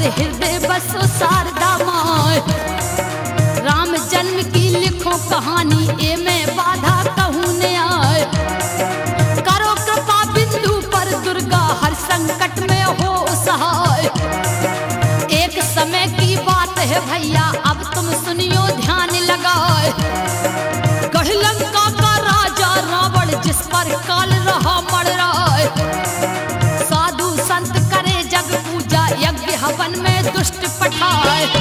मोर हृदय बसो शारदा माय। राम जन्म की लिखो कहानी, ए मैं बाधा कहूँ न आए। करो कृपा बिंदु पर दुर्गा, हर संकट में हो सहाय। एक समय की बात है भैया, अब तुम सुनियो ध्यान लगाए। गढ़लंका का राजा रावण, जिस पर काल रहा मर राय। साधु संत करे जग पूजा, यज्ञ हवन में दुष्ट पठाए।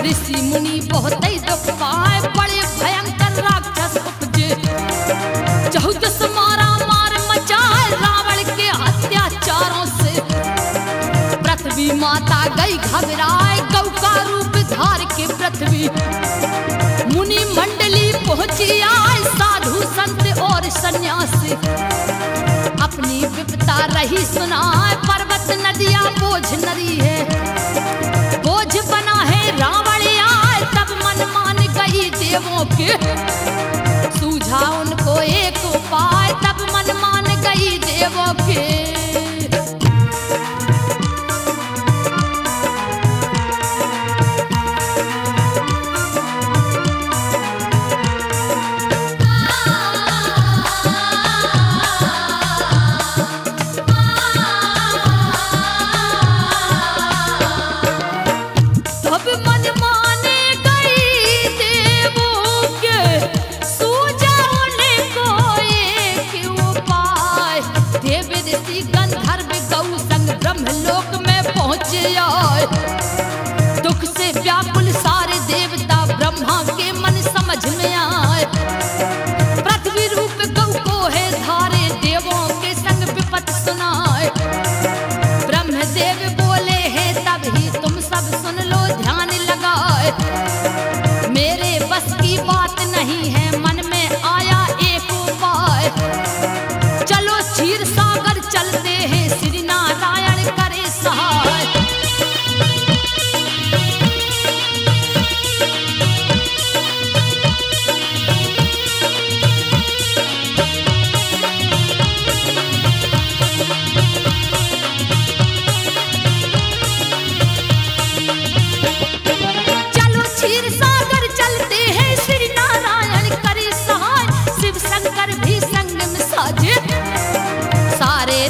ऋषि मुनि बहुत ही दुख पाए, बड़े भयंकर राक्षस उपजे। 14 मारा मार मचाए, रावण के अत्याचारों से। पृथ्वी माता गई घबराए, गौ का रूप धार के पृथ्वी। मुनि मंडली पहुंची आए, साधु संत और सन्यासी। अपनी विपता रही सुनाए, पर्वत नदियां बोझ नरी है। बोझ बना है रावण आए, तब मन मान गई देवों के। सूझा उनको एक उपाय, तब मन मान गई देवों के। दुख से व्याकुल सारे देवता, ब्रह्मा के मन समझ में आए। पृथ्वी रूप गौ को है धारे, देवों के संग विपत सुनाए। ब्रह्मदेव बोले हैं तब ही, तुम सब सुन लो ध्यान लगाए। मेरे बस की बात नहीं है, मन में आया एक उपाय। चलो क्षीर सागर चलते हैं, श्री नारायण करे सहाय।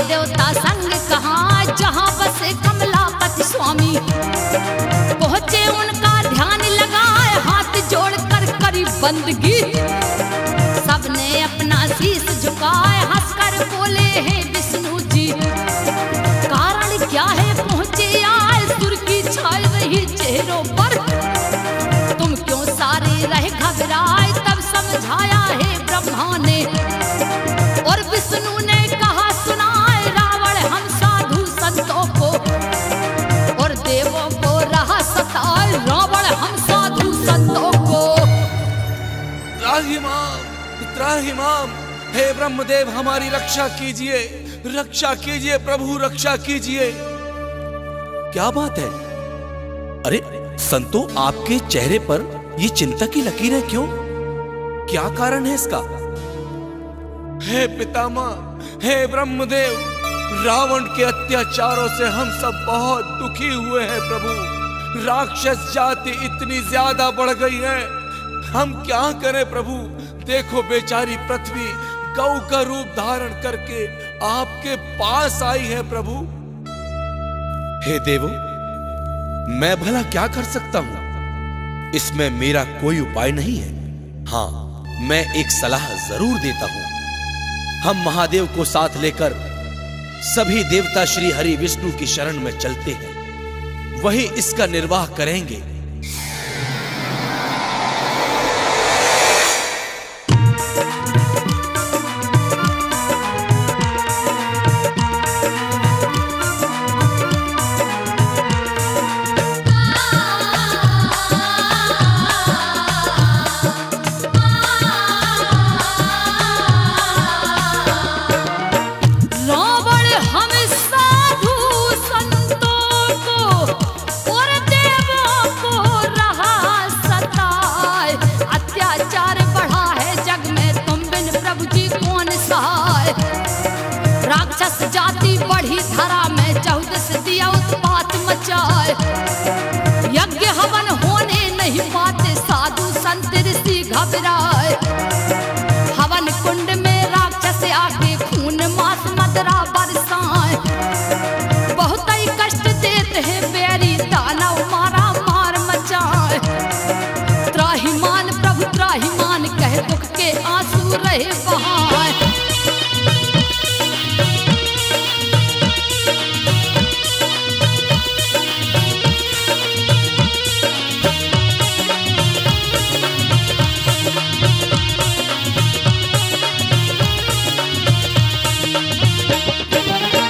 देवता संग कहाँ, जहाँ बसे कमलापति स्वामी। पहुँचे उनका ध्यान लगाए, हाथ जोड़कर करी बंदगी। सबने अपना शीश झुकाए, हंसकर बोले हैं विष्णु जी। कारण क्या है पहुँचे आए, सुर की छाई रही चेहरों पर। तुम क्यों सारे रहे घबराए, तब समझाया है ब्रह्मा ने। और विष्णु ने कहा सुनाए, रावण हम साधु संतों को और देवों को रहा सताए। रावण हम साधु संतों को। त्राहिमाम त्राहिमाम, हे ब्रह्मदेव हमारी रक्षा कीजिए, रक्षा कीजिए प्रभु, रक्षा कीजिए। क्या बात है? अरे संतो, आपके चेहरे पर ये चिंता की लकीर है क्यों? क्या कारण है इसका? हे पितामह, हे ब्रह्मदेव, रावण के अत्याचारों से हम सब बहुत दुखी हुए हैं प्रभु। राक्षस जाति इतनी ज्यादा बढ़ गई है, हम क्या करें प्रभु? देखो बेचारी पृथ्वी गौ का रूप धारण करके आपके पास आई है प्रभु। हे देवो, मैं भला क्या कर सकता हूं? इसमें मेरा कोई उपाय नहीं है। हाँ, मैं एक सलाह जरूर देता हूं। हम महादेव को साथ लेकर सभी देवता श्री हरि विष्णु की शरण में चलते हैं, वही इसका निर्वाह करेंगे। रहे बहाय।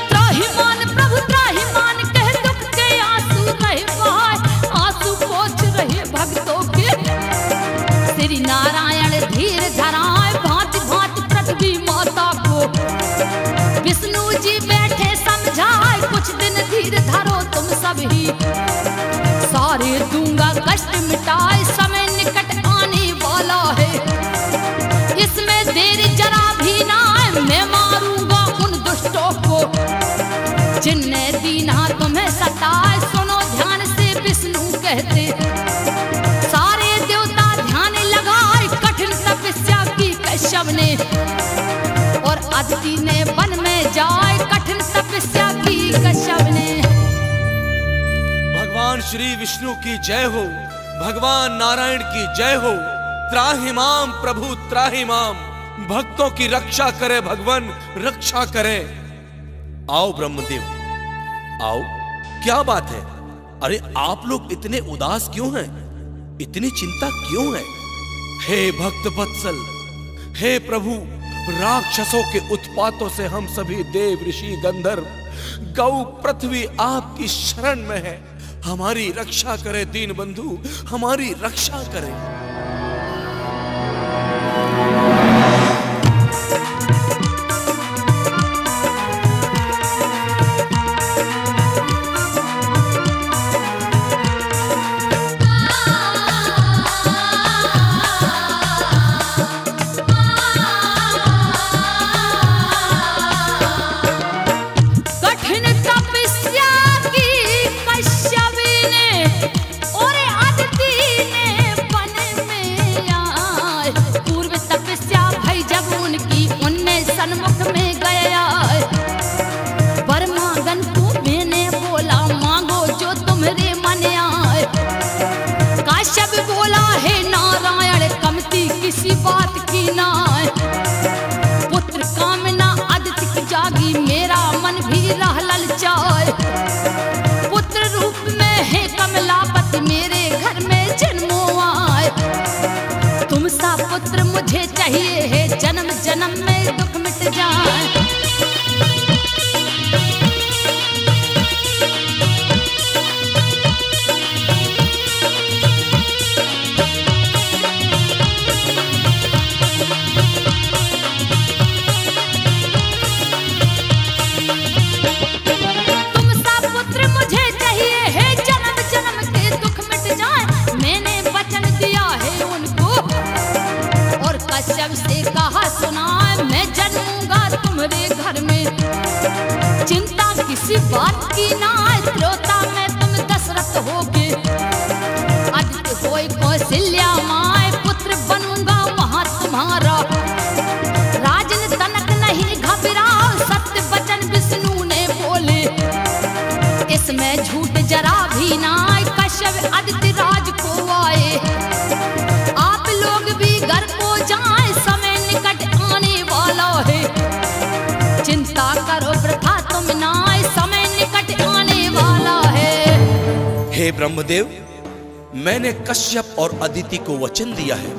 त्राहिमाम प्रभु त्राहिमाम कह दुख के आंसू रहे बहाय। आंसू पोंछ रहे भक्तों के। श्री नारायण धीर धराए भांति भांति पृथ्वी माता को। विष्णु जी बैठे समझाए कुछ दिन धीर धरो तुम सब ही। सारे दूंगा कष्ट मिटाए समय निकट आने वाला है। इसमें देर जरा भी ना है मैं मारूंगा उन दुष्टों को। जिनने दीना तुम्हें सताए सुनो ध्यान से विष्णु कहते। सारे देवता ध्यान लगाए कठिन तपस्या की कश्यप ने। और अदिति ने वन में जाए कठिन तपस्या की कश्यप ने। भगवान श्री विष्णु की जय हो, भगवान नारायण की जय हो। त्राहिमाम प्रभु त्राहिमाम, भक्तों की रक्षा करे भगवान, रक्षा करे। आओ ब्रह्मदेव आओ, क्या बात है? अरे आप लोग इतने उदास क्यों हैं? इतनी चिंता क्यों है? हे भक्त वत्सल, हे प्रभु, राक्षसों के उत्पातों से हम सभी देव ऋषि गंधर्व गौ पृथ्वी आपकी शरण में है। हमारी रक्षा करे दीन बंधु, हमारी रक्षा करे। किसी बात की ना पुत्र कामना अदिति की जागी मेरा मन भी रह ललचाए। पुत्र रूप में है कमलापति मेरे घर में जन्मो आए। तुम सा पुत्र मुझे चाहिए है जन्म जन्म में दुख मिट जाए। कश्यप से कहा सुना मैं जन्मूंगा तुम्हारे घर में। चिंता किसी बात की ना त्रोता में तुम दशरथ होगे। अदिति होए कौशल्या माए पुत्र बनूंगा वहां तुम्हारा। राजन तनक नहीं घबराओ सत्य वचन विष्णु ने बोले। इसमें झूठ जरा भी ना कश्यप अदिति राज को आए। आप लोग भी घर को जाए समय निकट आने वाला है। चिंता करो वृथा तुम ना समय निकट आने वाला है। हे ब्रह्मदेव, मैंने कश्यप और अदिति को वचन दिया है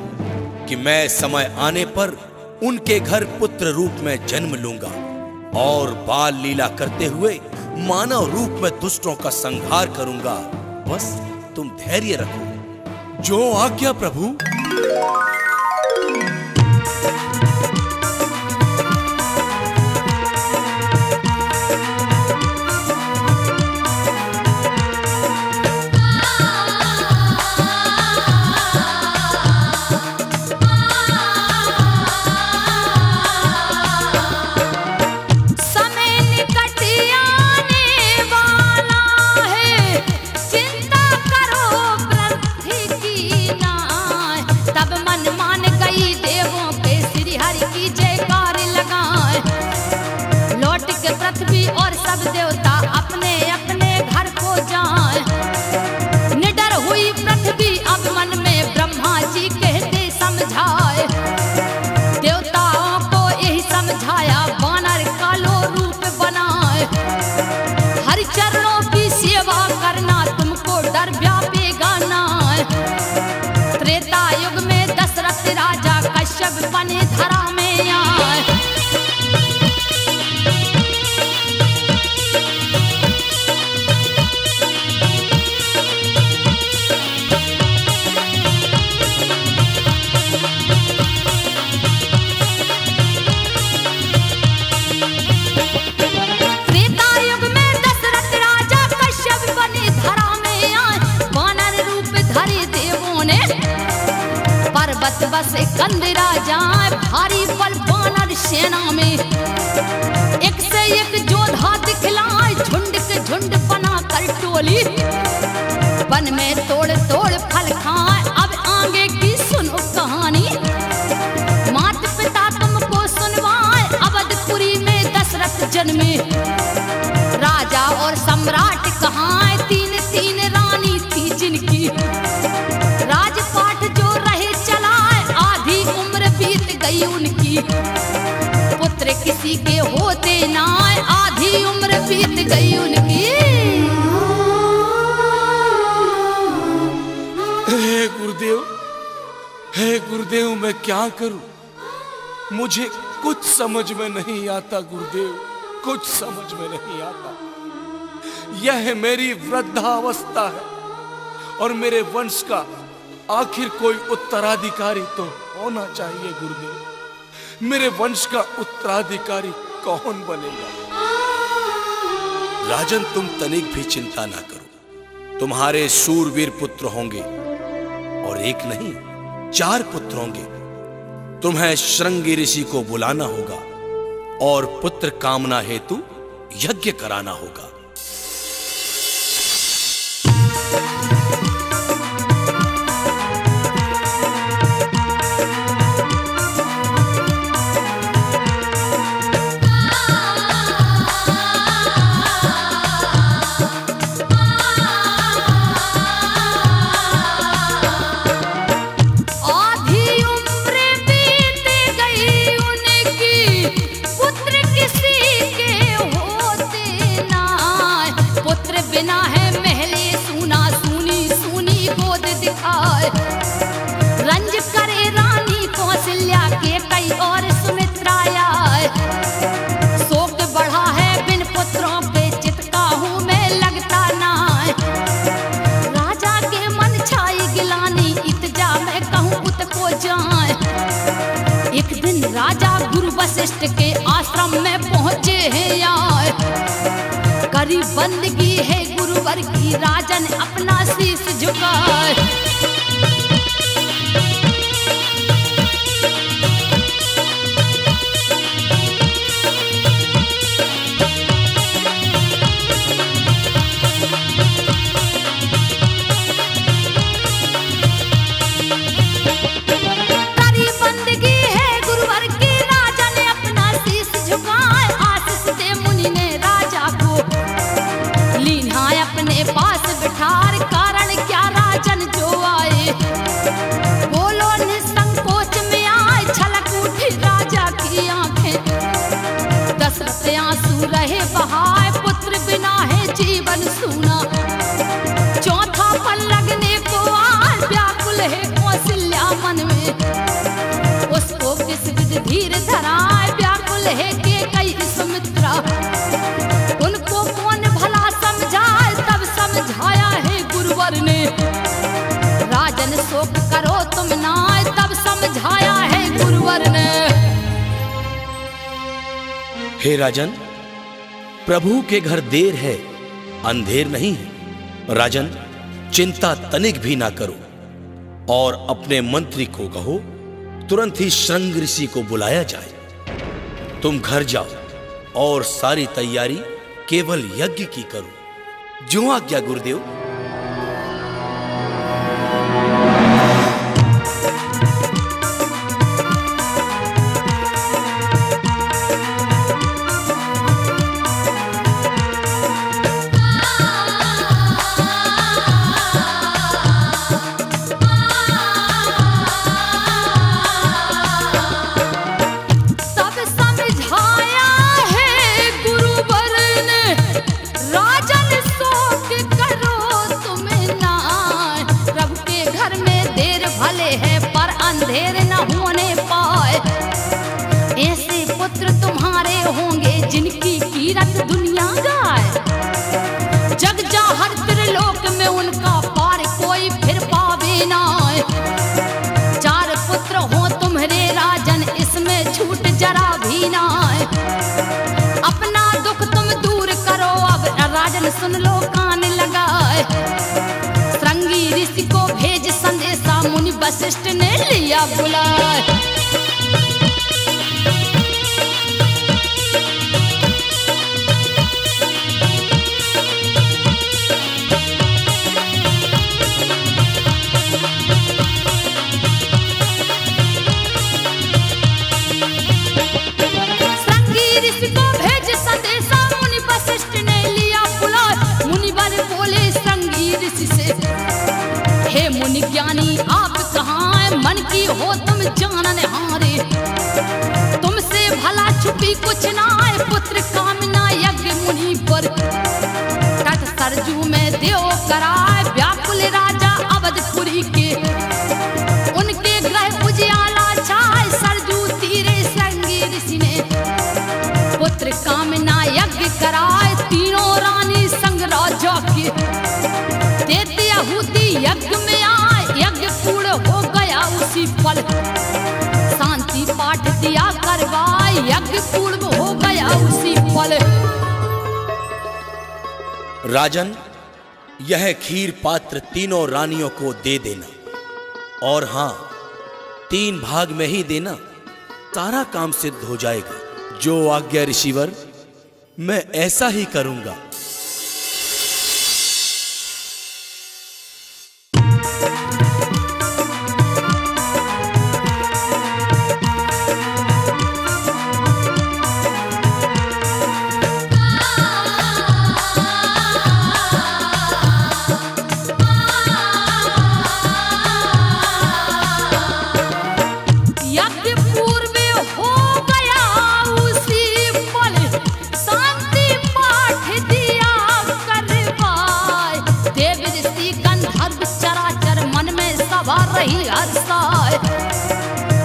कि मैं समय आने पर उनके घर पुत्र रूप में जन्म लूंगा और बाल लीला करते हुए मानव रूप में दुष्टों का संहार करूंगा। बस तुम धैर्य रखो। जो आज्ञा प्रभु। चिंता करो वृद्धि की नाय। कश्यप बने धरा में आए। पर्वत बसे कंद राजा भारी बल वानर सेना में, एक से एक जोधा दिखलाए झुंड के झुंड बना कर टोली। वन में तोड़ तोड़ फल खाए अब आगे की सुनो कहानी। मात पिता तुमको सुनवाए अवधपुरी में दशरथ जन्मे। राजा और सम्राट कहाँ तीन तीन रानी थी जिनकी। राजपाट जो रहे चलाए आधी उम्र बीत गई उनकी। पुत्र किसी के होते ना आधी उम्र बीत गई उनकी। हे गुरुदेव, हे गुरुदेव, मैं क्या करूं? मुझे कुछ समझ में नहीं आता गुरुदेव, कुछ समझ में नहीं आता। यह मेरी वृद्धावस्था है और मेरे वंश का आखिर कोई उत्तराधिकारी तो होना चाहिए गुरुदेव। मेरे वंश का उत्तराधिकारी कौन बनेगा? राजन, तुम तनिक भी चिंता ना करो। तुम्हारे शूरवीर पुत्र होंगे और एक नहीं 4 पुत्र होंगे। तुम्हें श्रृंगी ऋषि को बुलाना होगा और पुत्र कामना हेतु यज्ञ कराना होगा। बिना है महले सुना सुनी सुनी गोद दिखाए। रंज करे रानी कौशल्या के कई और सुमित्रा आए। शोक बढ़ा है बिन पुत्रों के चित्ता हूँ मैं लगता ना। राजा के मन छाई गिलानी इतजा मैं कहूँ उत को जाए। एक दिन राजा गुरु वशिष्ठ के आश्रम में पहुँचे हैं आए। करी बंदगी है गुरुवर की राजन अपना शीश झुकाए। करी बंदगी है गुरुवर की राजन अपना शीश झुकाए। आशीष दे मुनि ने राजा को अपने पास बिठार कारण क्या राजन जो आए। बोलो निसंकोच में आए छलक उठी राजा की आंखें। दशरथ आंसू रहे बहाए पुत्र बिना है जीवन सूना। चौथा पल लगने को आए व्याकुल है कौशल्या मन में। उसको किस विधि धीर धराए व्याकुल है के कई सुमित्रा। उनको कौन भला समझाए तब समझाया है गुरुवर ने। राजन शोक करो तुम ना तब समझाया है गुरुवर ने। हे राजन, प्रभु के घर देर है अंधेर नहीं है। राजन, चिंता तनिक भी ना करो और अपने मंत्री को कहो तुरंत ही श्रृंगी ऋषि को बुलाया जाए। तुम घर जाओ और सारी तैयारी केवल यज्ञ की करो। जो आज्ञा गुरुदेव। राजन शोक करो अंधेर न होने पाए। ऐसे पुत्र तुम्हारे होंगे जिनकी कीरत दुनिया गाए। जग जाहर त्रिलोक में उनका पार कोई फिर पावे ना। चार पुत्र हो तुम्हारे राजन, इसमें छूट जरा भी ना। अपना दुख तुम दूर करो अब राजन, सुन लो कान लगाए। श्रृंगी ऋषि को भेज संदेशा, मुनि वशिष्ठ ने लिया बुलाए। मुनि ज्ञानी आप कहाँ हैं, मन की हो तुम जानन हारे। तुमसे भला छुपी कुछ ना है, पुत्र कामना यज्ञ मुनि पर। तट सरजू में देव कराए, व्याकुल राजा अवधपुरी के। उनके ग्रह उजियाला छाए, सरजू तीरे श्रृंगी ऋषि ने। पुत्र कामना यज्ञ कराए, तीनों रानी संग राजा के। देते आहुति यज्ञ में आए, यज्ञ पूर्ण हो गया उसी पल। शांति पाठ दिया करवाए, यज्ञ पूर्ण हो गया उसी पल। राजन, यह खीर पात्र तीनों रानियों को दे देना, और हां 3 भाग में ही देना, सारा काम सिद्ध हो जाएगा। जो आज्ञा ऋषिवर, मैं ऐसा ही करूंगा।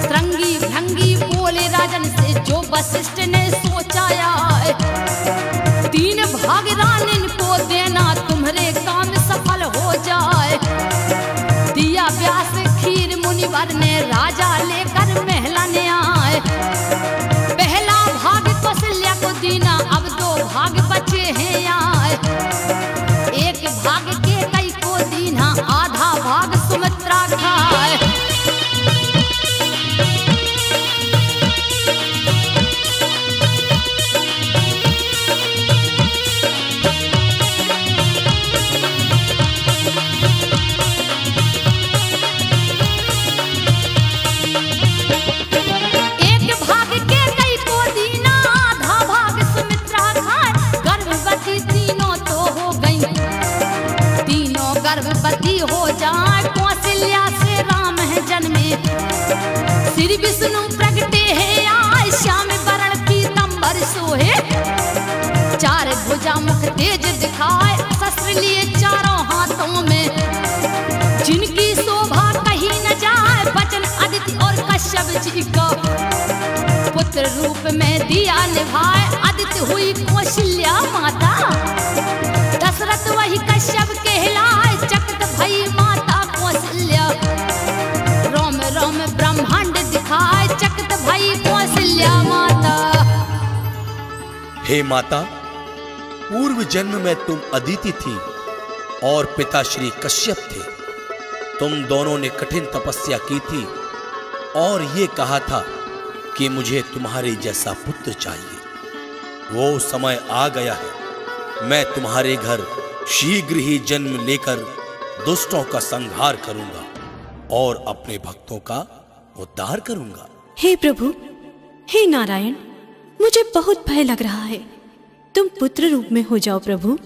श्रृंगी भृंगी बोले राजन से, जो वशिष्ठ ने सोचाया है। 3 भाग रानिन को देना, तुम्हारे काम सफल हो जाए। दिया व्यास खीर मुनिवर ने, राजा लेकर महलन आए। पहला भाग कौशल्या को देना, अब 2 भाग बचे हैं आए। 1 भाग के कई को देना, आधा भाग सुमित्रा खाए। गर्भवती हो जाए, कौशल्या से राम है जन्मे। श्री विष्णु प्रगटे है आए, श्याम वरण पीतंबर सोहे। 4 भुजा मुख तेज दिखाए, शस्त्र लिए चारों हाथों में। जिनकी शोभा कहीं न जाए, वचन अदिति और कश्यप जी का। पुत्र रूप में दिया निभाए, अदिति हुई कौशल्या माता। दशरथ वही कश्यप कहलाए, चकित भई माता कौशल्या। रोम रोम ब्रह्मांड दिखाए, चकित भई कौशल्या माता। हे माता, पूर्व जन्म में तुम अदिति थी और पिता श्री कश्यप थे। तुम दोनों ने कठिन तपस्या की थी और ये कहा था कि मुझे तुम्हारे जैसा पुत्र चाहिए। वो समय आ गया है, मैं तुम्हारे घर शीघ्र ही जन्म लेकर दुष्टों का संहार करूंगा और अपने भक्तों का उद्धार करूंगा। हे प्रभु, हे नारायण, मुझे बहुत भय लग रहा है। तुम पुत्र रूप में हो जाओ प्रभु।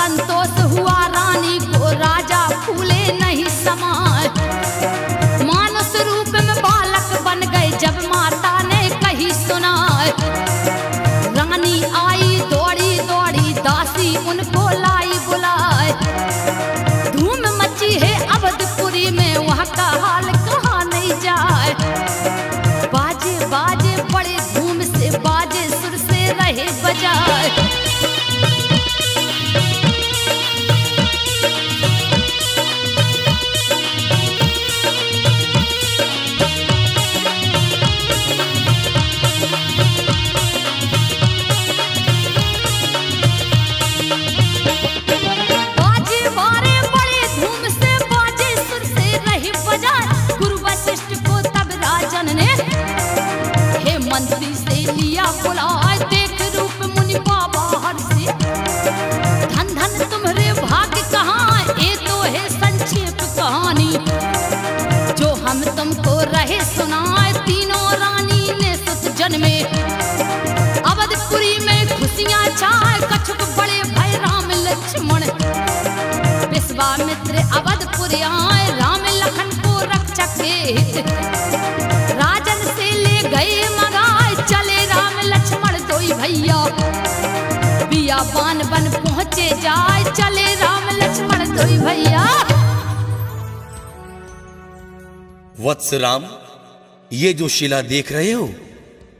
संतोष हुआ रानी को, राजा फूले नहीं समाए। मानस रूप में बालक बन गए जब माता ने कही सुनाए। रानी आई दौड़ी दौड़ी, दासी उनको लाई बुलाए। धूम मची है अवधपुरी में, वहाँ का हाल कहा नहीं जाए। बाजे बाजे बड़े धूम से बाजे, सुर से रहे बजाए। मंत्री से लिया बुलाए, देख रूप मुनि बाबा हर्षे। धन धन तुम्हारे भाग्य कहाँ, ये तो है संक्षेप कहानी जो हम तुमको रहे सुनाए। तीनों रानी ने सुत जन्मे, अवधपुरी में खुशियाँ छाए। कछुक बड़े भाई राम लक्ष्मण, विश्वामित्र अवधपुरी आए। राम लखन को रक्षक हित, राजन से ले गए मगाए। चले राम लक्ष्मण दोई भैया, बियाबान बन पहुँचे जाए। चले राम लक्ष्मण दोई भैया। वत्स राम, ये जो शिला देख रहे हो,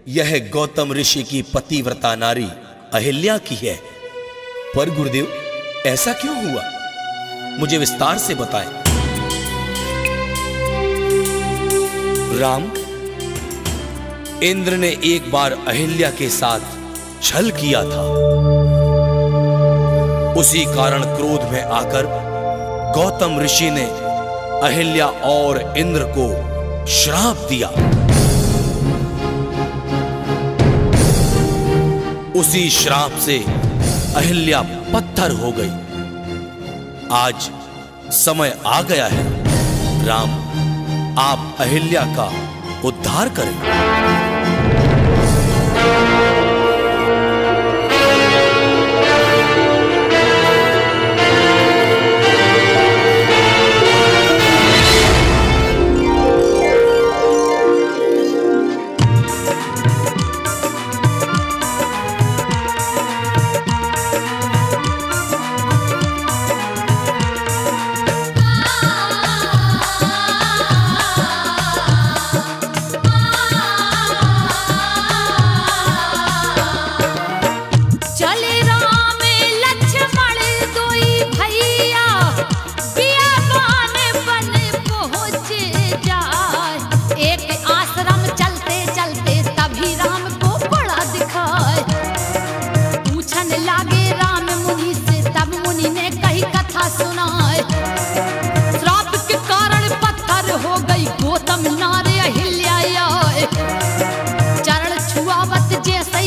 यह गौतम ऋषि की पतिव्रता नारी अहिल्या की है। पर गुरुदेव, ऐसा क्यों हुआ? मुझे विस्तार से बताएं। राम, इंद्र ने एक बार अहिल्या के साथ छल किया था। उसी कारण क्रोध में आकर गौतम ऋषि ने अहिल्या और इंद्र को श्राप दिया। उसी श्राप से अहिल्या पत्थर हो गई। आज समय आ गया है, राम, आप अहिल्या का उद्धार करें।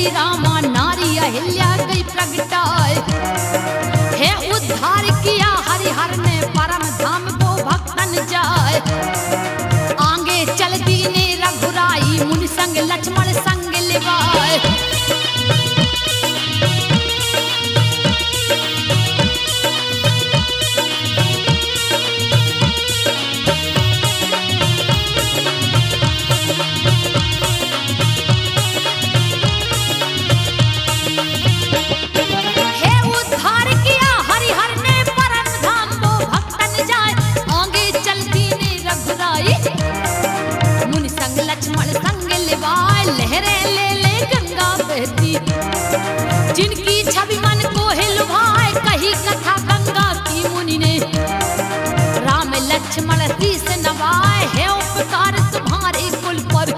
रामा नारी अहिल्या गई प्रगटाए। है उद्धार किया हरिहर ने, परम धाम को भक्तन जाए। आगे चल दीने रघुराई, मुनि संग लक्ष्मण संग लिवाए। जिनकी छवि मन को हिलवाए, कही कथा गंगा की मुनि ने। राम लक्ष्मण शीस नवाए, है उपकार तुम्हारे कुल पर।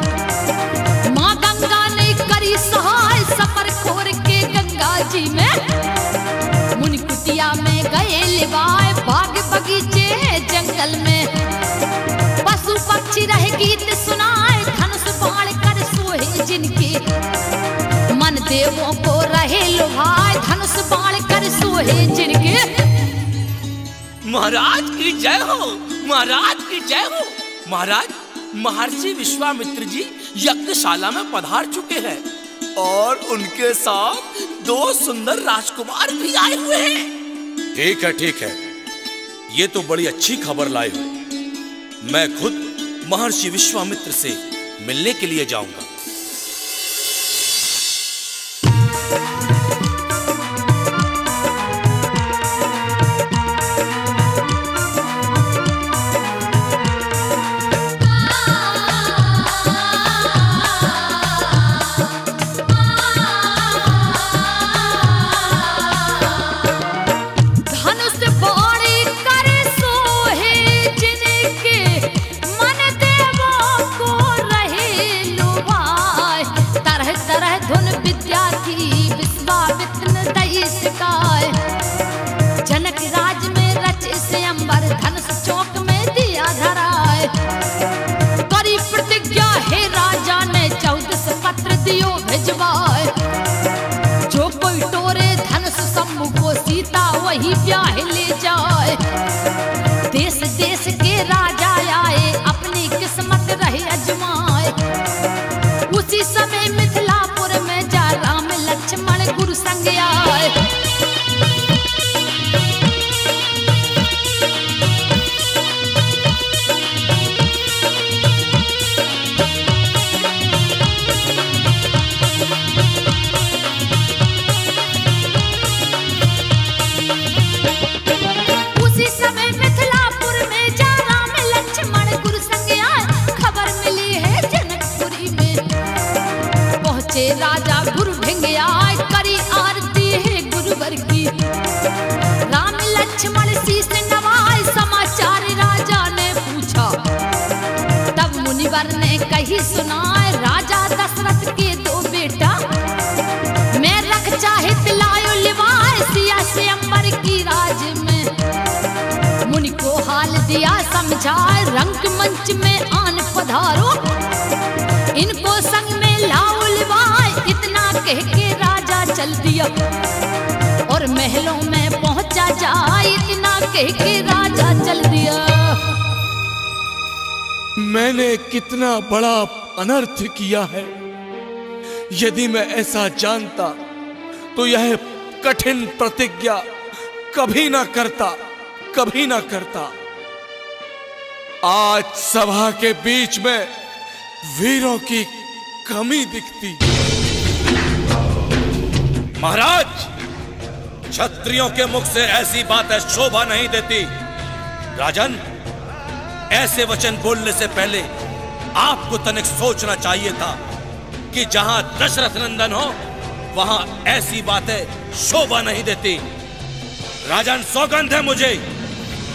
माँ गंगा ने करी सहाय, सफर खोर के गंगा जी में। मुनि कुटिया में गए लिवाए, बाग बगीचे जंगल में। पशु पक्षी रहे गीत सुनाए, धनुष बाण कर सोहे जिनके। मन देवों को रहे लुभाए, धनुष बाण कर सोहे जिनके। महाराज की जय हो, महाराज की जय हो। महाराज, महर्षि विश्वामित्र जी यज्ञशाला में पधार चुके हैं और उनके साथ 2 सुंदर राजकुमार भी आए हुए हैं। ठीक है, ये तो बड़ी अच्छी खबर लाए हो। मैं खुद महर्षि विश्वामित्र से मिलने के लिए जाऊंगा। जो कोई टोरे धनुष शंभु को सीता वही ब्याह ले जाए। देश देश के राजा आए अपनी किस्मत रहे अजमाए। उसी समय मिथिलापुर में जा राम लक्ष्मण गुरु संग आए। राजा गुरु ढेंगे आए करी आरती है गुरुवर की। राम लक्ष्मण शीश नवाए समाचार राजा ने पूछा। तब मुनिवर ने कही सुनाए राजा दशरथ के दो बेटा। मैं रख चाहे पिलायो लिवाए सिया से अंबर की राज में। मुनि को हाल दिया समझाए रंग मंच में आन पधारो। इनको संग में लाओ इतना कह के राजा चल दिया और महलों में पहुंचा जाए। इतना कह के राजा चल दिया। मैंने कितना बड़ा अनर्थ किया है। यदि मैं ऐसा जानता तो यह कठिन प्रतिज्ञा कभी ना करता। आज सभा के बीच में वीरों की कमी दिखती। महाराज, क्षत्रियों के मुख से ऐसी बातें शोभा नहीं देती। राजन, ऐसे वचन बोलने से पहले आपको तनिक सोचना चाहिए था कि जहां दशरथ नंदन हो वहां ऐसी बातें शोभा नहीं देती। राजन, सौगंध है मुझे,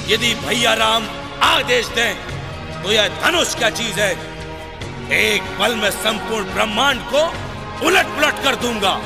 यदि भैया राम आदेश दें तो यह धनुष क्या चीज है। एक पल में संपूर्ण ब्रह्मांड को उलट पुलट कर दूंगा।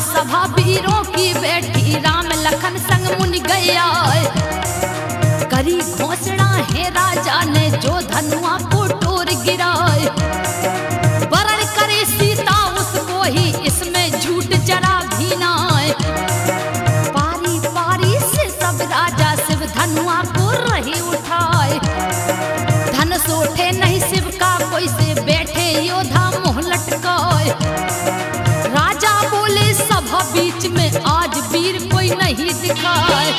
सभा वीरों की बैठी राम लखन संग मुनि गया। करी घोषणा है राजा ने जो धनुआ को टोर गिराए। वरण करे सीता उसको ही इसमें झूठ जरा भी ना आए। पारी पारी से सब राजा शिव धनुआ को रही उठाए। धनुष उठे नहीं शिव का कोई से बैठे योद्धा मुँह लटकाए। राजा बोले सभा बीच में आज वीर कोई नहीं दिखाए।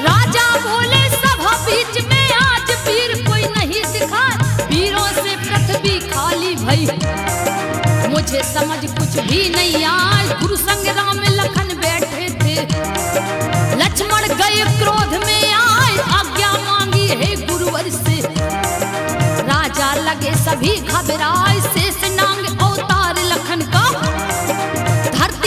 राजा बोले सभा बीच में आज वीर कोई नहीं दिखाए। वीरों से पृथ्वी खाली भई मुझे समझ कुछ भी नहीं आए। गुरु संग राम लखन बैठे थे। लक्ष्मण गए क्रोध में आए आज्ञा मांगी है गुरुवर से। राजा लगे सभी घबराए शेष नांग अवतार लखन का। धरती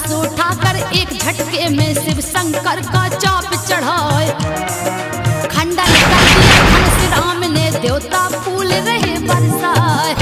धनुष उठाकर एक झटके में शिव शंकर का चाप चढ़ाए। खंडन कर दिया धनुष राम ने, देवता फूल रहे बरसाए।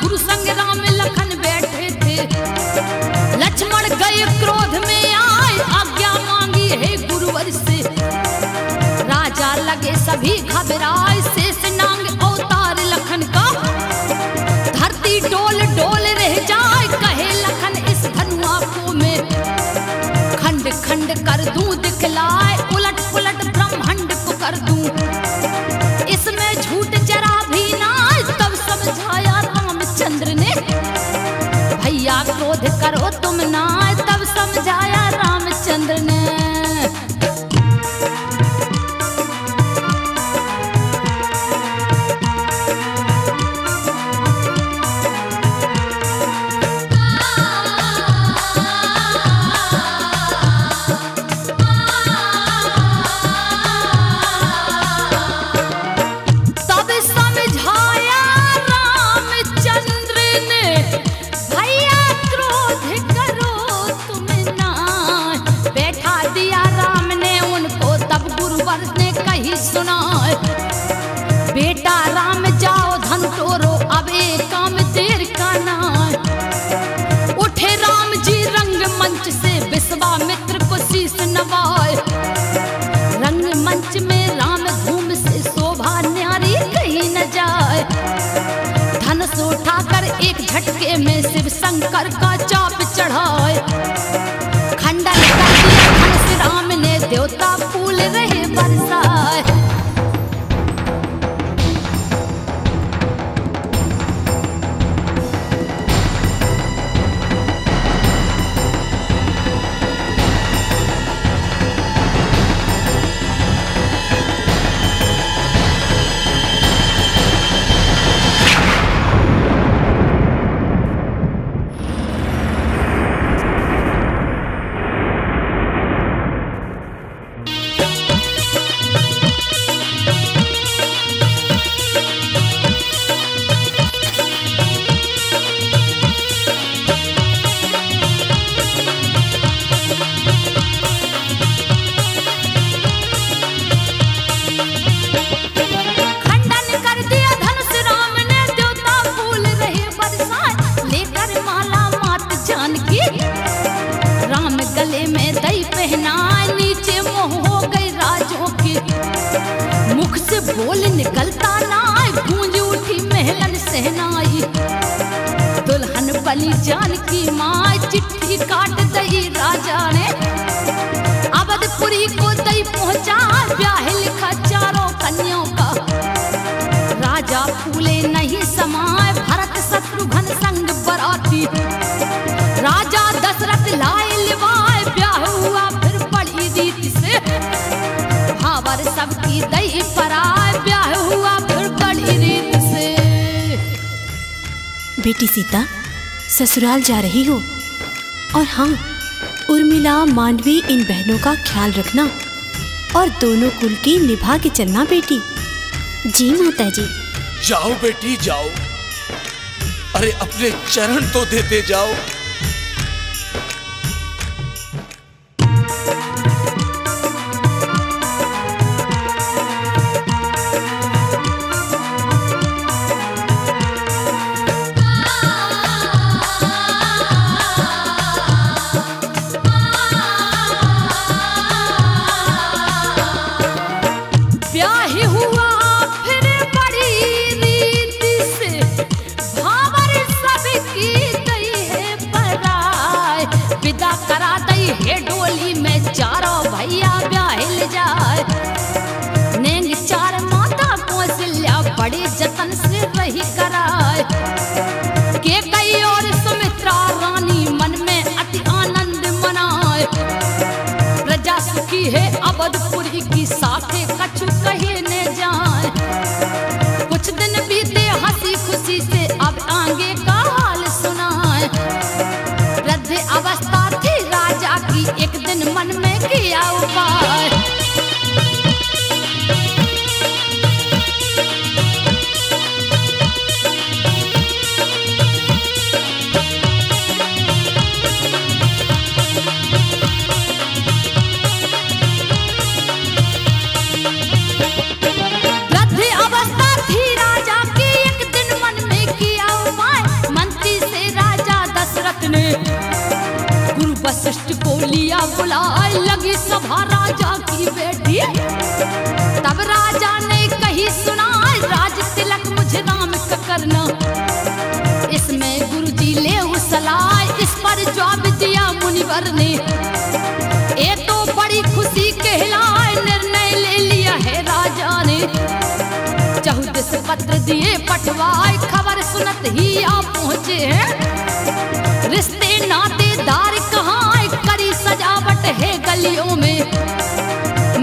गुरु संग राम लखन बैठे थे, लक्ष्मण गए क्रोध में आए, आज्ञा मांगी है गुरुवर से। राजा लगे सभी घबराए, शेष नांग अवतार लखन का, धरती डोल डोल रह जाए। कहे लखन इस धनुआ को मैं खंड खंड कर दूं दिखलाए, उलट पुलट ब्रह्मांड को कर दूं, इसमें झूठ जरा भी ना। तब समझाया रामचंद्र ने, भैया क्रोध करो तुम ना। तब समझाया रामचंद्र ने। तब समझाया रामचंद्र ने, भैया क्रोध करो तुम ना। बैठा दिया राम ने उनको, तब गुरुवर ने कही सुना। बेटा राम जाओ धन तोड़ो, अब एक काम देर का ना। उठे राम जी रंग मंच से, विश्वामित्र को शीश नवाए। रंग मंच में राम धूम से, शोभा न्यारी कहीं न जाए। धनुष उठाकर एक झटके में शिव शंकर का चाप चढ़ाए। खंडन कर दिया धनुष राम ने, देवता फूल रहे बरसाए। खंडन कर दिया धनुष राम ने, देवता फूल रहे बरसाए। लेकर माला मात जानकी, राम गले में दई पहनाए। नीचे मोह हो गई राजों की, मुख से बोल निकलता ना। गूंज उठी महलन सहनाई, दुल्हन बली जानकी माँ। चिट्ठी काट दई राजा ने, अवधपुरी को दई पहुंचा। ब्याह लिखा चारों कन्याओं का, राजा फूले नहीं समाए। भरत शत्रुघ्न संग बराती, राजा दशरथ लाए लिवाए। ब्याह हुआ फिर बड़ी रीति से, भावर सबकी दई पराए। ब्याह हुआ फिर बड़ी रीति से। बेटी सीता, ससुराल जा रही हो, और हाँ, उर्मिला मांडवी इन बहनों का ख्याल रखना, और दोनों कुल की निभा के चलना बेटी। जी माता जी। जाओ बेटी जाओ, अरे अपने चरण तो देते जाओ। बड़े जतन से रही कराए के कई और सुमित्रा रानी मन में अति आनंद मनाए। प्रजा सुखी है अवधपुरी की साथे कछु कहे न जाए। कुछ करना। इसमें गुरुजी ले सलाह, इस पर जवाब दिया मुनिवर ने। ये तो बड़ी खुशी कहलाए, निर्णय ले लिया है राजा ने। 14 पत्र दिए पठवाए, खबर सुनत ही आप पहुंचे हैं। रिश्ते नातेदार कहाँ, करी सजावट है गलियों में।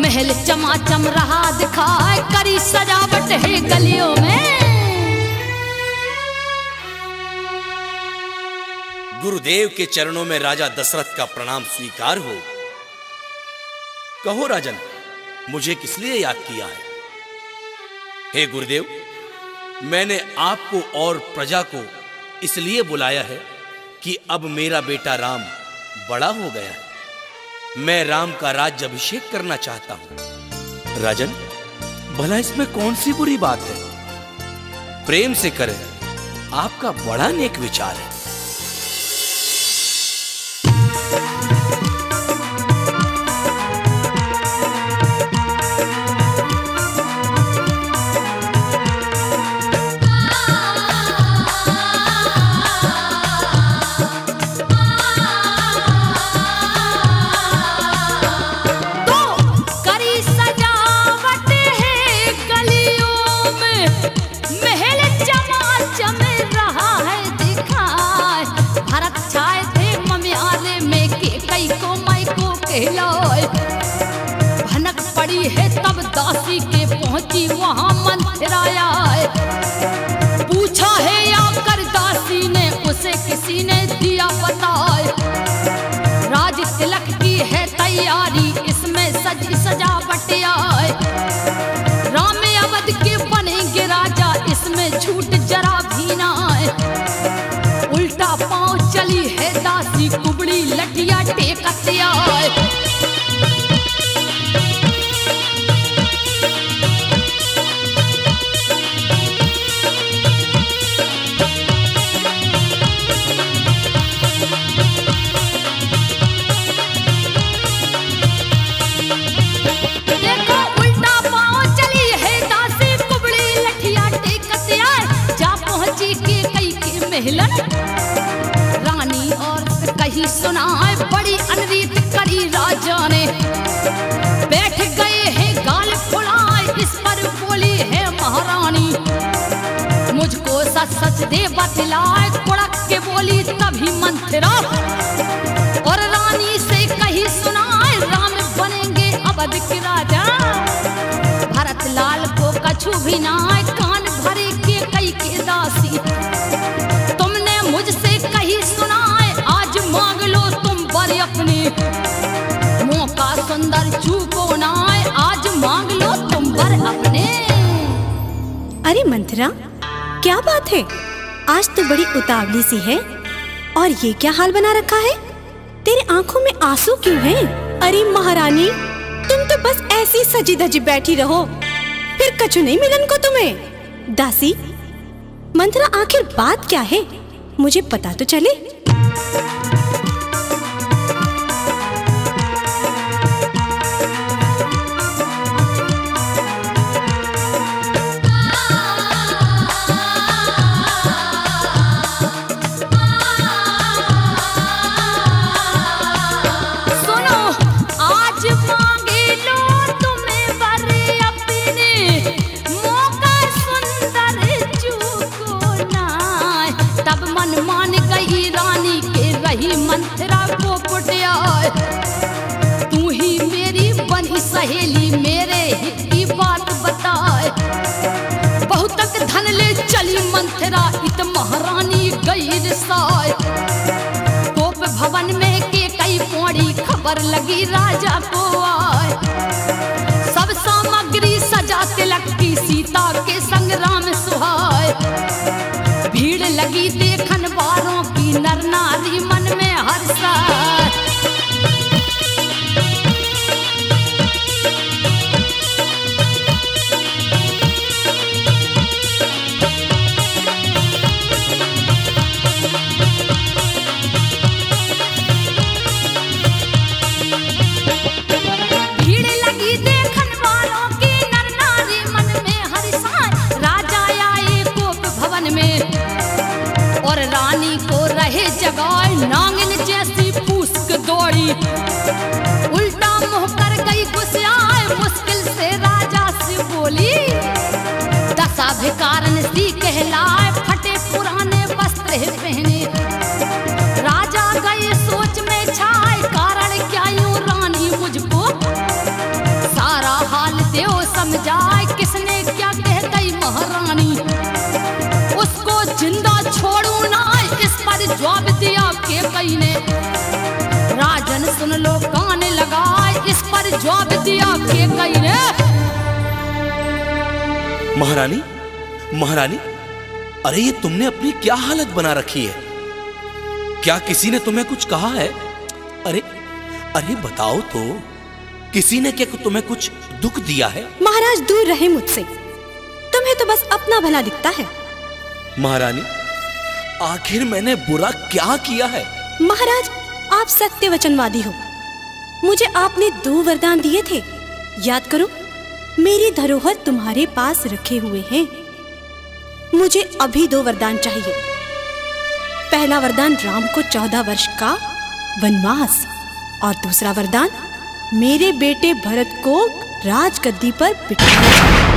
महल चमाचम रहा दिखाए, करी सजावट है गलियों में। गुरुदेव के चरणों में राजा दशरथ का प्रणाम स्वीकार हो। कहो राजन, मुझे किस लिए याद किया है? हे गुरुदेव, मैंने आपको और प्रजा को इसलिए बुलाया है कि अब मेरा बेटा राम बड़ा हो गया है। मैं राम का राज्य अभिषेक करना चाहता हूं। राजन, भला इसमें कौन सी बुरी बात है? प्रेम से करें, आपका बड़ा नेक विचार है। भनक पड़ी है तब दासी के पहुंची वहां मंथराया है। पूछा है आकर दासी ने, उसे किसी ने दिया बताए। राज तिलक की है तैयारी, इसमें सजी सजावट आए। राम अवध के बनेंगे राजा, इसमें झूठ जरा भी ना है। उल्टा पांव चली है दासी, कुबड़ी लठिया टेकत आए। रानी और कही सुनाए, बड़ी अनरीत करी राजा ने। बैठ गए हैं गाल फुलाए, इस पर बोली है महारानी। मुझको सच सच दे बतलाए, कुड़क के बोली तभी मंथरा। और रानी से कही सुनाए, राम बनेंगे अवध के राजा। भरत लाल को कछु भी ना, कान भरे के कई के दासी। मुझसे कही सुनाए, आज मांग लो तुम बर अपने। मौका सुंदर चूको ना, आज मांग लो तुम बर अपने। अरे मंथरा, क्या बात है? आज तो बड़ी उतावली सी है। और ये क्या हाल बना रखा है? तेरे आंखों में आंसू क्यों हैं? अरे महारानी, तुम तो बस ऐसी सजी धजी बैठी रहो, फिर कछु नहीं मिलन को तुम्हें। दासी, मंथरा आखिर बात क्या है? मुझे पता तो चले। सुनो, आज मांगे लो तुम्हें वर अपने। मौका सुंदर चूको ना, तब मन मान गई रानी के, रही मंथरा को पुटिया। तू ही मेरी बनी सहेली, मेरे हित की बात बताए। बहुत तक धन ले चली मंथरा, इत महारानी गई रिसाए। कोप भवन में के कई पौड़ी, खबर लगी राजा को आए। सब सामग्री सजा तिलक की, सीता के संग राम सुहाए। भीड़ लगी देखन वालों की, नर नारी मन में हर्षा। भीड़ लगी देखन वालों की, नर नारी मन में हर्षा। राजा आए कोप भवन में, सी कहलाए, फटे पुराने वस्त्र है पहने। राजा गए सोच में छाए, कारण क्या यूं रानी मुझको सारा हाल देव समझाए, किसने क्या कह गई महारानी। उसको जिंदा छोड़ू ना, इस पर जवाब दिया के कई ने। राजन सुन लो कान लगाए, इस पर जवाब दिया के कई ने। महारानी, महारानी, अरे ये तुमने अपनी क्या हालत बना रखी है? क्या किसी ने तुम्हें कुछ कहा है? अरे अरे बताओ तो, किसी ने क्या तुम्हें कुछ दुख दिया है? महाराज दूर रहे मुझसे, तुम्हें तो बस अपना भला दिखता है। महारानी, आखिर मैंने बुरा क्या किया है? महाराज, आप सत्य वचनवादी हो। मुझे आपने 2 वरदान दिए थे, याद करो। मेरी धरोहर तुम्हारे पास रखे हुए हैं। मुझे अभी 2 वरदान चाहिए। पहला वरदान राम को 14 वर्ष का वनवास, और दूसरा वरदान मेरे बेटे भरत को राजगद्दी पर बिठाना।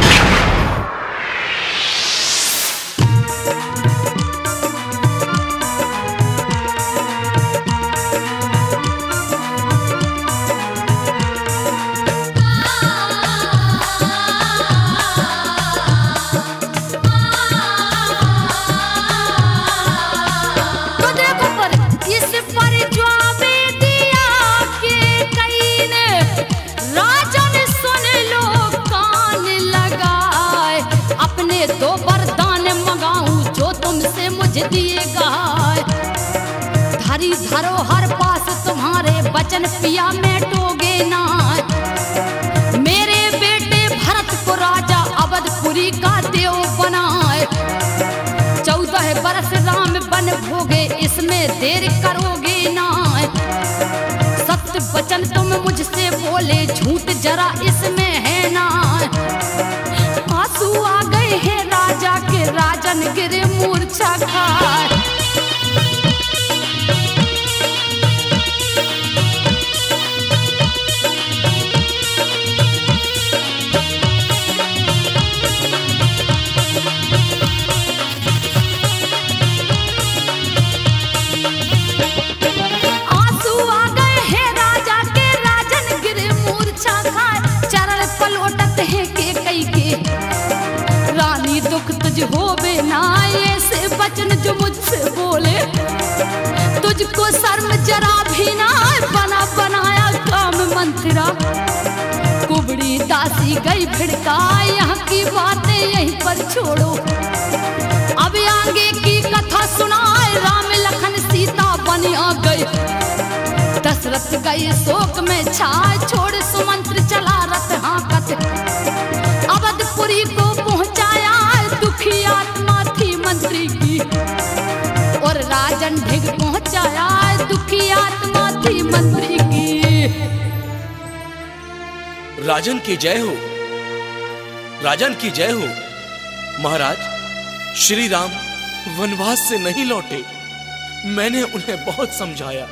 धरोहर पास तुम्हारे वचन पिया मेटोगे ना। मेरे बेटे भरत को राजा अवधपुरी का देव बनाए। 14 बरस राम बन भोगे, इसमें देर करोगे ना। सत्य वचन तुम मुझसे बोले, झूठ जरा इसमें है ना। आंसू आ गए हैं राजा के, राजन गिरे मूर्छा खाए। होवे ना ऐसे वचन जो मुझसे बोले, तुझको शर्म जरा भी ना, बना बनाया काम मंत्रा। कुबड़ी दासी गई भिड़का, यहाँ की बातें यहीं पर छोड़ो। अब आगे की कथा सुनाए, राम लखन सीता बन आ गए। दशरथ गए शोक में छाए, छोड़ सुमंत्र चला रथ हाकत। अवधपुरी को पहुंचाया, दुखी आत्मा थी मंत्री की। और राजन ढिग पहुंचाया, दुखी आत्मा थी मंत्री की। राजन की जय हो, राजन की जय हो। महाराज, श्री राम वनवास से नहीं लौटे। मैंने उन्हें बहुत समझाया,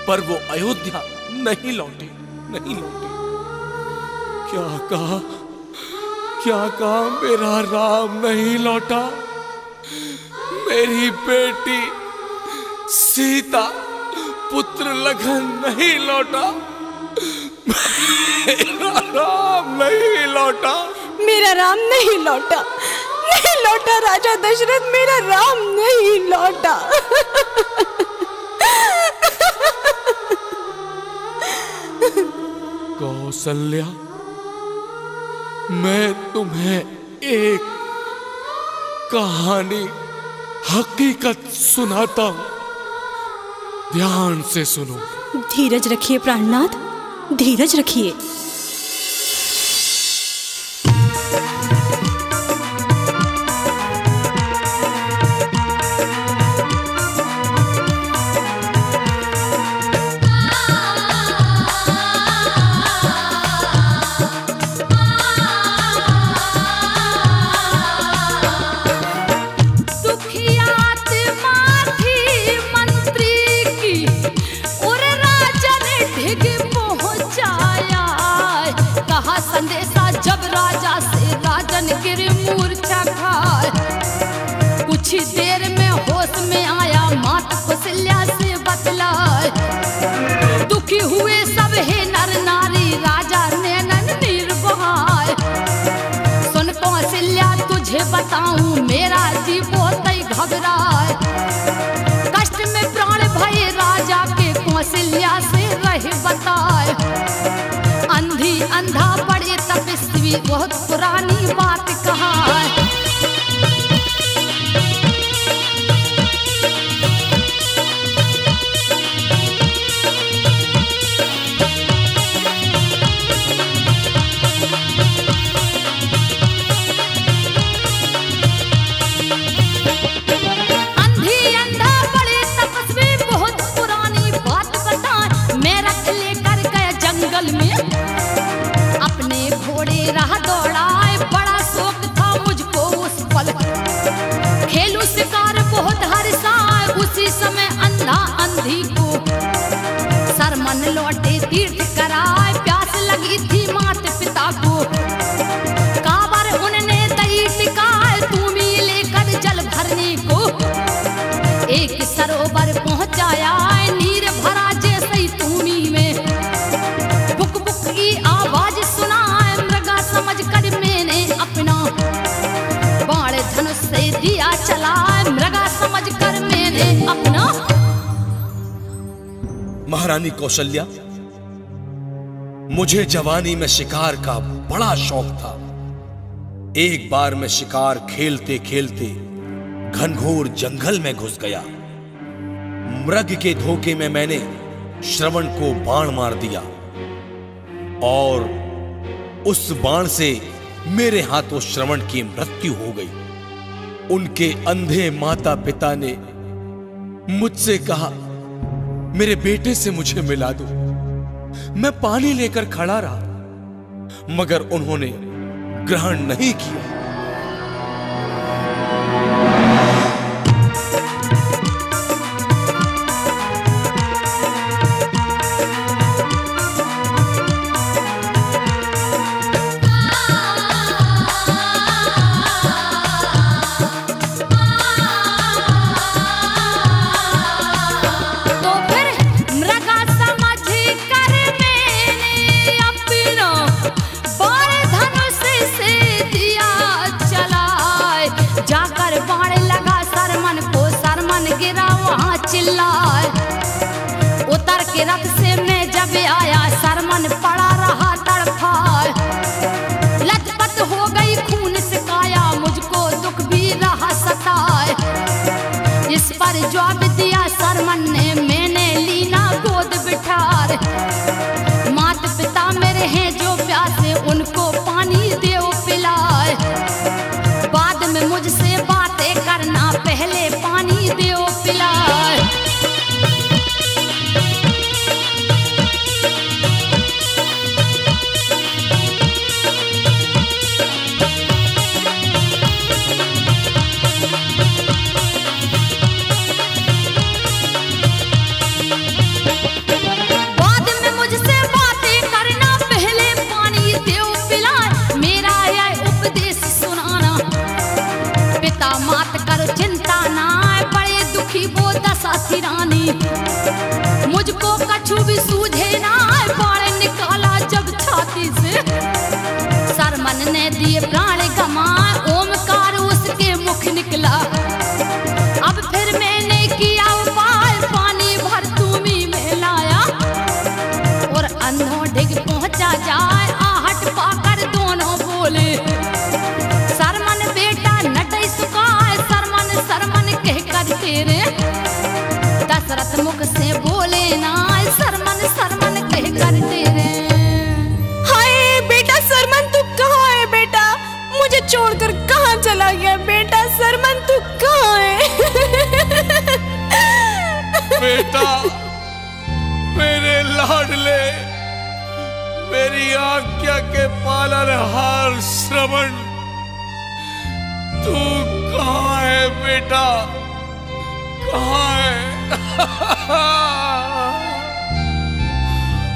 पर वो अयोध्या नहीं लौटे, नहीं लौटे। क्या कहा मेरा राम नहीं लौटा? मेरी बेटी सीता, पुत्र लखन नहीं लौटा। मेरा राम नहीं लौटा। मेरा राम नहीं लौटा, नहीं लौटा राजा दशरथ, मेरा राम नहीं लौटा। कौसल्या, मैं तुम्हें एक कहानी हकीकत सुनाता हूं, ध्यान से सुनो। धीरज रखिए प्राणनाथ, धीरज रखिए। राजा ने ढिग पहुंचाया। कुछ देर में होश में आया, मात कौशल्या से बतलाए। दुखी हुए सब हे नर नारी, राजा नैनन नीर बहाए। सुन कौशल्या तुझे बताऊं, मेरा जी बहुत ही घबराए। कष्ट में प्राण भय राजा के, कौशल्या से रहे बताए। अंधी अंधा बड़े तपस्वी, बहुत पुरानी बात कहा है। सरमन लौटे तीर्थ कराए, प्यास लगी थी मात पिता को। काबर उनने दही टिकाए, तुमी लेकर जल भरने को। एक सरोवर पहुंचाया, नीर भरा जैसे तुमी में। बुक बुक की आवाज सुनाए, मृगा समझ कर मैंने अपना बाण धनुष से दिया चलाए। मृगा समझ कर मैंने अपना। महारानी कौशल्या, मुझे जवानी में शिकार का बड़ा शौक था। एक बार मैं शिकार खेलते खेलते घनघोर जंगल में घुस गया। मृग के धोखे में मैंने श्रवण को बाण मार दिया और उस बाण से मेरे हाथों श्रवण की मृत्यु हो गई। उनके अंधे माता पिता ने मुझसे कहा, मेरे बेटे से मुझे मिला दो। मैं पानी लेकर खड़ा रहा, मगर उन्होंने ग्रहण नहीं किया। चिल्लाए। उतर के रथ से मैं जब आया, सरमन पड़ा रहा तड़फाए। लथपथ हो गई खून से काया, मुझको दुख भी रहा सताए। इस पर जवाब दिया सरमन ने, मैंने लीना गोद बिठार। मात पिता मेरे हैं जो प्यासे, उनको पानी देओ पिलाए। बाद में मुझसे बातें करना, पहले पानी देओ पिलाए। बाद में मुझसे बातें करना, पहले पानी देओ पिलाए। मेरा यह उपदेश सुनाना, पिता मात करो चिंता ना, बड़े दुखी वो दशा थी रानी। मुझको कछु भी सूझे ना, बाण निकाला जब छाती से। सरमन ने दिए प्राण गमाए, ओमकार उसके मुख निकला। अब फिर मैंने किया उपाय, पानी भर तुमी में लाया। और अंधों ढिग पहुंचा जाए, आहट पाकर दोनों बोले, सरमन बेटा नटई सुखाए। सरमन सरमन कह कर तेरे, दशरथ मुख से बोले ना, सरमन सरमन कह कर तेरे। हाय बेटा सरमन, तू कहाँ है बेटा? मुझे छोड़कर कहाँ चला गया बेटा? सरमन तू कहाँ है? बेटा, मेरे लाडले, मेरी आज्ञा के पालनहार श्रवण, तू कहाँ है बेटा? कहाँ है?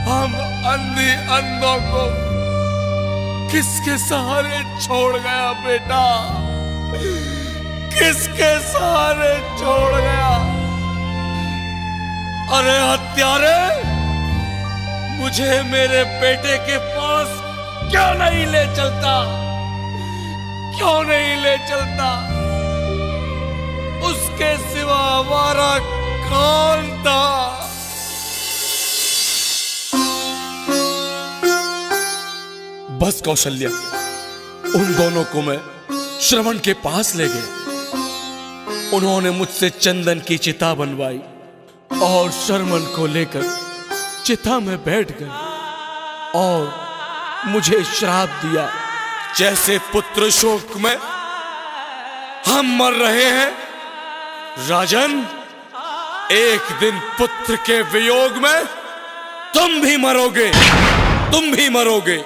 हम अंधी अंधों को किसके सहारे छोड़ गया बेटा? किसके सहारे? छोड़ गया। अरे हत्यारे, मुझे मेरे बेटे के पास क्यों नहीं ले चलता? क्यों नहीं ले चलता? उसके सिवा हमारा कौन था? बस कौशल्या, उन दोनों को मैं श्रवण के पास ले गया। उन्होंने मुझसे चंदन की चिता बनवाई और श्रवण को लेकर चिता में बैठ गए और मुझे श्राप दिया, जैसे पुत्र शोक में हम मर रहे हैं, राजन, एक दिन पुत्र के वियोग में तुम भी मरोगे, तुम भी मरोगे।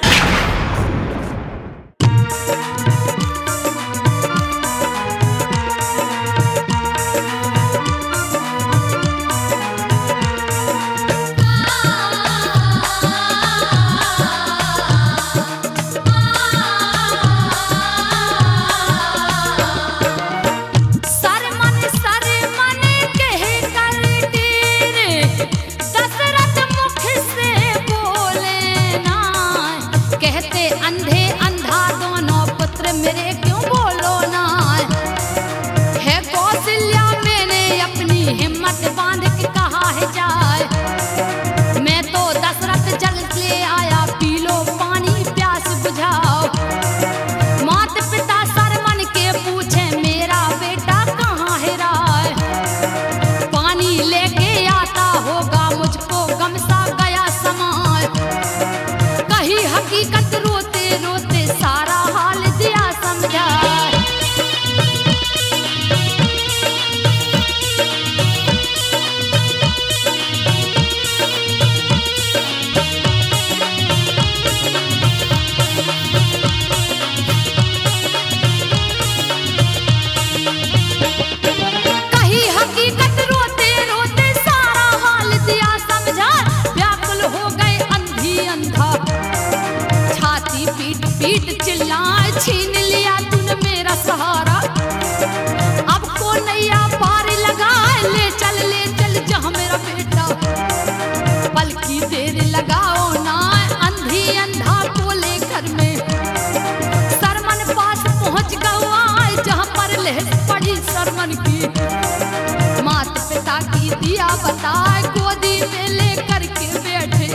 दिया बताए गोदी में लेकर के बैठे,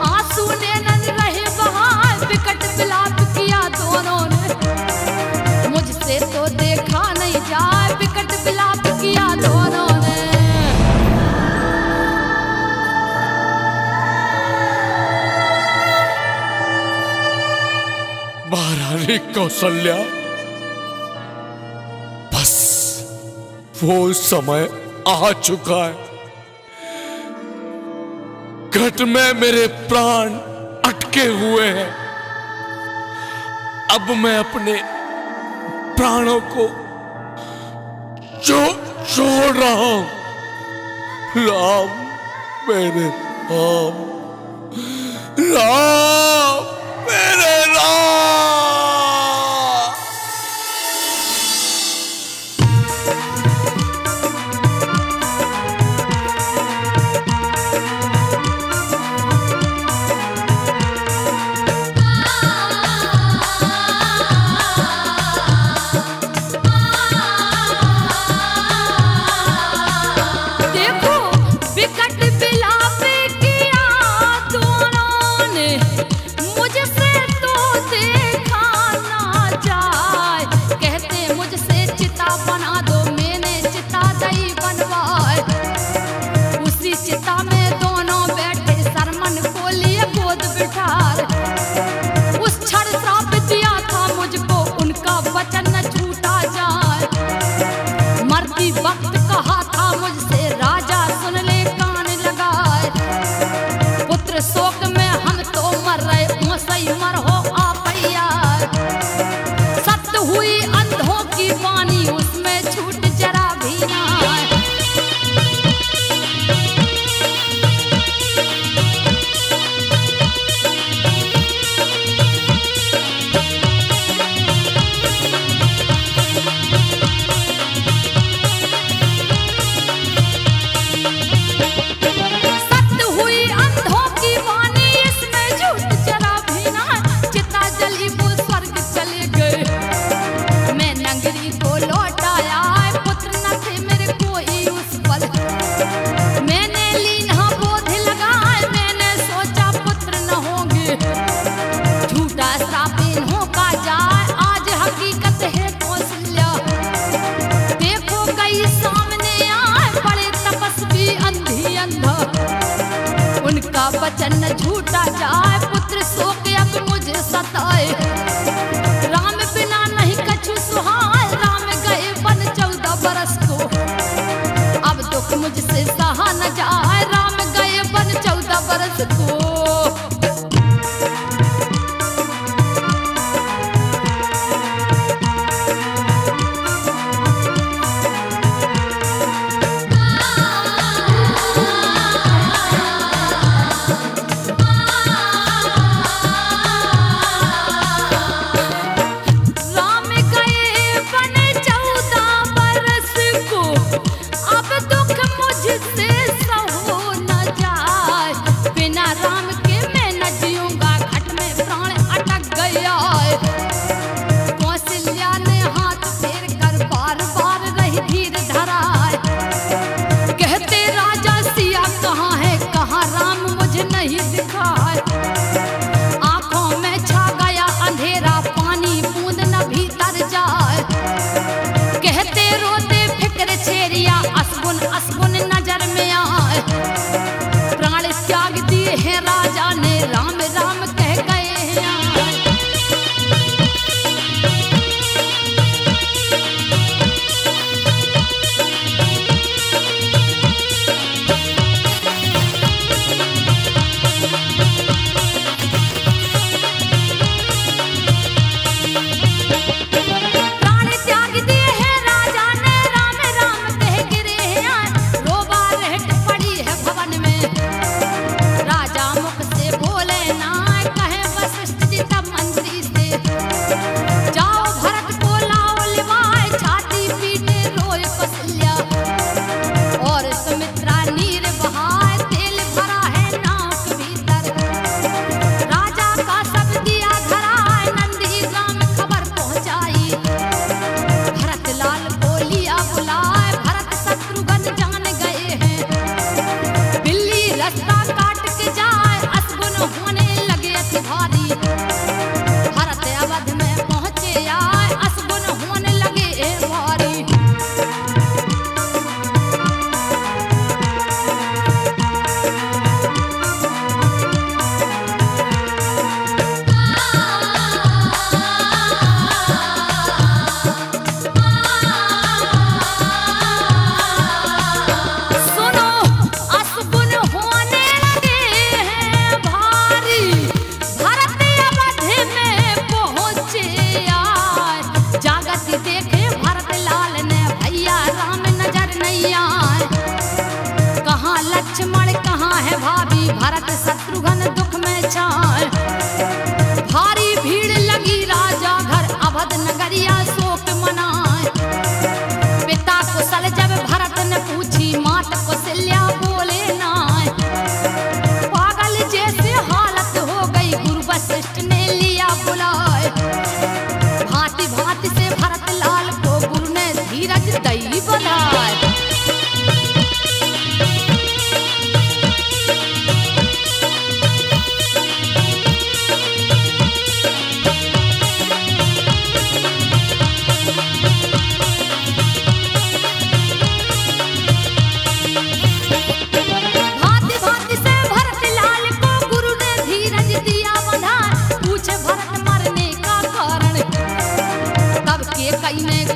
आंसू ने नन रहे बहाए, विकट विलाप किया दोनों ने, मुझसे तो देखा नहीं जाए, विकट विलाप किया दोनों ने। महारानी कौशल्या, बस वो समय आ चुका है। घट में मेरे प्राण अटके हुए हैं। अब मैं अपने प्राणों को छोड़ रहा हूं। राम, मेरे राम, राम, मेरे राम। मुझसे तो बरस को।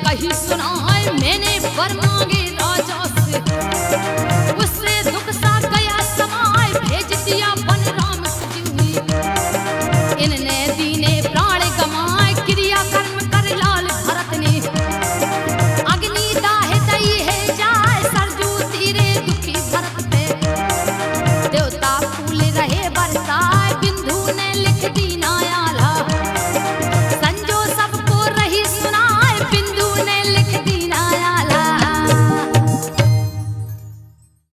कही सुनाए मैंने वर मांगे राजा से।